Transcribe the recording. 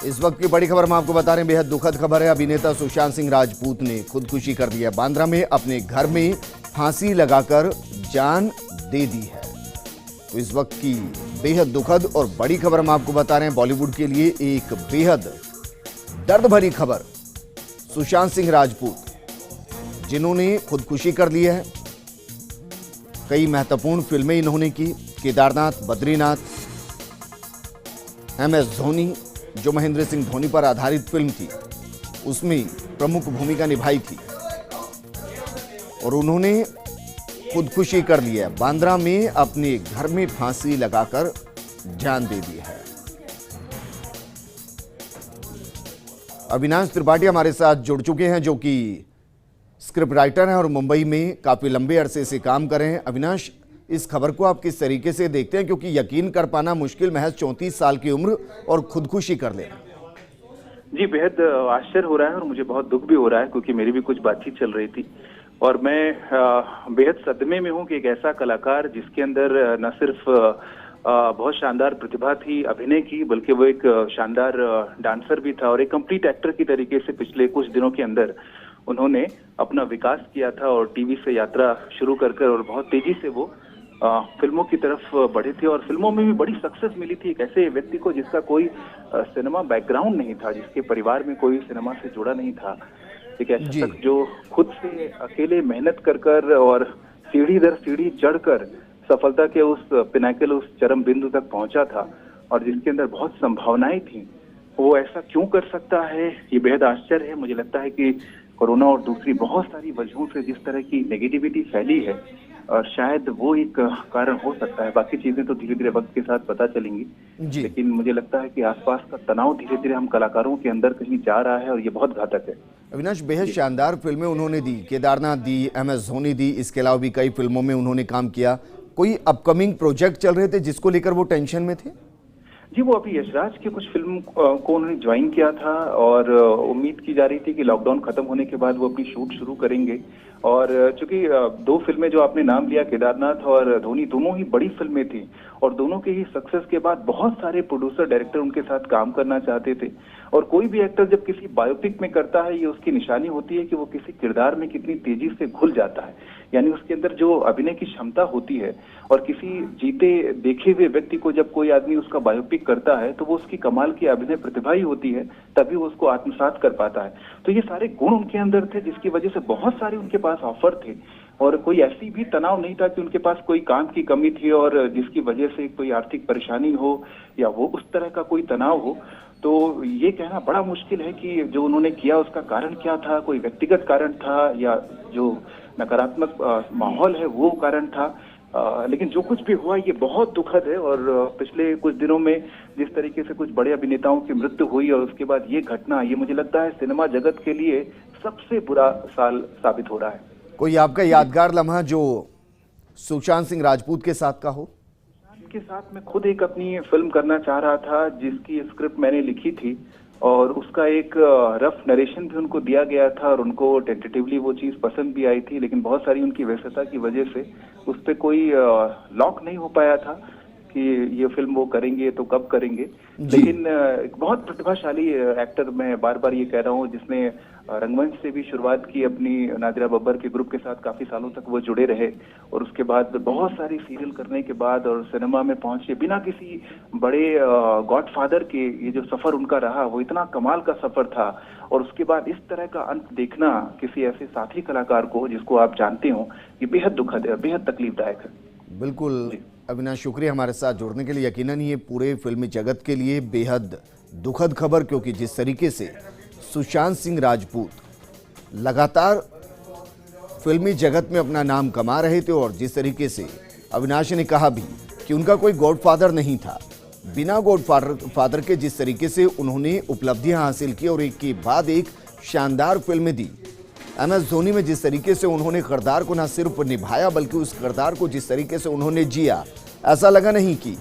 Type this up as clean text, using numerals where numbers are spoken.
इस वक्त की बड़ी खबर हम आपको बता रहे हैं, बेहद दुखद खबर है। अभिनेता सुशांत सिंह राजपूत ने खुदकुशी कर ली है। बांद्रा में अपने घर में फांसी लगाकर जान दे दी है। तो इस वक्त की बेहद दुखद और बड़ी खबर हम आपको बता रहे हैं। बॉलीवुड के लिए एक बेहद दर्द भरी खबर। सुशांत सिंह राजपूत जिन्होंने खुदकुशी कर ली है। कई महत्वपूर्ण फिल्में इन्होंने की, केदारनाथ, बद्रीनाथ, MS धोनी, जो महेंद्र सिंह धोनी पर आधारित फिल्म थी, उसमें प्रमुख भूमिका निभाई थी और उन्होंने खुदकुशी कर ली है। बांद्रा में अपने घर में फांसी लगाकर जान दे दी है। अविनाश त्रिपाठी हमारे साथ जुड़ चुके हैं, जो कि स्क्रिप्ट राइटर हैं और मुंबई में काफी लंबे अरसे से काम कर रहे हैं। अविनाश, इस खबर को आप किस तरीके से देखते हैं, क्योंकि यकीन कर पाना मुश्किल, महज 34 साल की उम्र और खुदकुशी कर लेना। जी, बेहद आश्चर्य हो रहा है और मुझे बहुत दुख भी हो रहा है, क्योंकि मेरी भी कुछ बातचीत चल रही थी और मैं बेहद सदमे में हूं कि एक ऐसा कलाकार जिसके अंदर न सिर्फ बहुत शानदार प्रतिभा थी अभिनय की, बल्कि वो एक शानदार डांसर भी था और एक कंप्लीट एक्टर की तरीके से पिछले कुछ दिनों के अंदर उन्होंने अपना विकास किया था और टीवी से यात्रा शुरू कर और बहुत तेजी से वो फिल्मों की तरफ बढ़े थे और फिल्मों में भी बड़ी सक्सेस मिली थी। एक ऐसे व्यक्ति को जिसका कोई सिनेमा बैकग्राउंड नहीं था, जिसके परिवार में कोई सिनेमा से जुड़ा नहीं था, एक ऐसा शख्स जो खुद से अकेले मेहनत कर और सीढ़ी दर सीढ़ी चढ़कर सफलता के उस पिनाकल, उस चरम बिंदु तक पहुंचा था और जिसके अंदर बहुत संभावनाएं थी। वो ऐसा क्यों कर सकता है, ये बेहद आश्चर्य है। मुझे लगता है कि कोरोना और दूसरी बहुत सारी वजहों से जिस तरह की नेगेटिविटी फैली है, और शायद वो एक कारण हो सकता है। बाकी चीजें तो धीरे धीरे वक्त के साथ पता चलेंगी, लेकिन मुझे लगता है कि आसपास का तनाव धीरे धीरे हम कलाकारों के अंदर कहीं जा रहा है और ये बहुत घातक है। अविनाश, बेहद शानदार फिल्में उन्होंने दी, केदारनाथ दी, MS धोनी दी, इसके अलावा भी कई फिल्मों में उन्होंने काम किया। कोई अपकमिंग प्रोजेक्ट चल रहे थे जिसको लेकर वो टेंशन में थे? जी, वो अभी यशराज की कुछ फिल्म को उन्होंने ज्वाइन किया था और उम्मीद की जा रही थी कि लॉकडाउन खत्म होने के बाद वो अपनी शूट शुरू करेंगे। और चूंकि दो फिल्में जो आपने नाम लिया, केदारनाथ और धोनी, दोनों ही बड़ी फिल्में थी और दोनों के ही सक्सेस के बाद बहुत सारे प्रोड्यूसर, डायरेक्टर उनके साथ काम करना चाहते थे। और कोई भी एक्टर जब किसी बायोपिक में करता है, ये उसकी निशानी होती है कि वो किसी किरदार में कितनी तेजी से घुल जाता है, यानी उसके अंदर जो अभिनय की क्षमता होती है। और किसी जीते देखे हुए व्यक्ति को जब कोई आदमी उसका बायोपिक करता है तो वो उसकी कमाल की अभिनय प्रतिभा ही होती है, तभी वो उसको आत्मसात कर पाता है। तो ये सारे गुण उनके अंदर थे, जिसकी वजह से बहुत सारे उनके पास ऑफर थे और कोई ऐसी भी तनाव नहीं था कि उनके पास कोई काम की कमी थी और जिसकी वजह से कोई आर्थिक परेशानी हो या वो उस तरह का कोई तनाव हो। तो ये कहना बड़ा मुश्किल है कि जो उन्होंने किया उसका कारण क्या था, कोई व्यक्तिगत कारण था या जो नकारात्मक माहौल है वो कारण था। लेकिन जो कुछ भी हुआ ये बहुत दुखद है और पिछले कुछ दिनों में जिस तरीके से कुछ बड़े अभिनेताओं की मृत्यु हुई और उसके बाद ये घटना, ये मुझे लगता है सिनेमा जगत के लिए सबसे बुरा साल साबित हो रहा है। कोई आपका यादगार लम्हा जो सुशांत सिंह राजपूत के साथ का हो? के साथ मैं खुद एक अपनी फिल्म करना चाह रहा था, जिसकी स्क्रिप्ट मैंने लिखी थी और उसका एक रफ नरेशन भी उनको दिया गया था और उनको टेंटेटिवली वो चीज पसंद भी आई थी, लेकिन बहुत सारी उनकी व्यस्तता की वजह से उस पर कोई लॉक नहीं हो पाया था कि ये फिल्म वो करेंगे तो कब करेंगे। लेकिन एक बहुत प्रतिभाशाली एक्टर, मैं बार बार ये कह रहा हूँ, जिसने रंगमंच से भी शुरुआत की अपनी, नादिरा बब्बर के ग्रुप के साथ काफी सालों तक वो जुड़े रहे और उसके बाद बहुत सारी सीरियल करने के बाद और सिनेमा में पहुंचे बिना किसी बड़े गॉडफादर के, ये जो सफर उनका रहा वो इतना कमाल का सफर था। और उसके बाद इस तरह का अंत देखना किसी ऐसे साथी कलाकार को जिसको आप जानते हो, ये बेहद दुखद है, बेहद तकलीफदायक है। बिल्कुल अविनाश, शुक्रिया हमारे साथ जुड़ने के लिए। यकीनन ये पूरे फिल्मी जगत के लिए बेहद दुखद खबर, क्योंकि जिस तरीके से सुशांत सिंह राजपूत लगातार फिल्मी जगत में अपना नाम कमा रहे थे और जिस तरीके से अविनाश ने कहा भी कि उनका कोई गॉडफादर नहीं था, बिना गॉडफादर के जिस तरीके से उन्होंने उपलब्धियां हासिल की और एक के बाद एक शानदार फिल्में दी। MS धोनी में जिस तरीके से उन्होंने किरदार को न सिर्फ निभाया, बल्कि उस किरदार को जिस तरीके से उन्होंने जिया, ऐसा लगा नहीं कि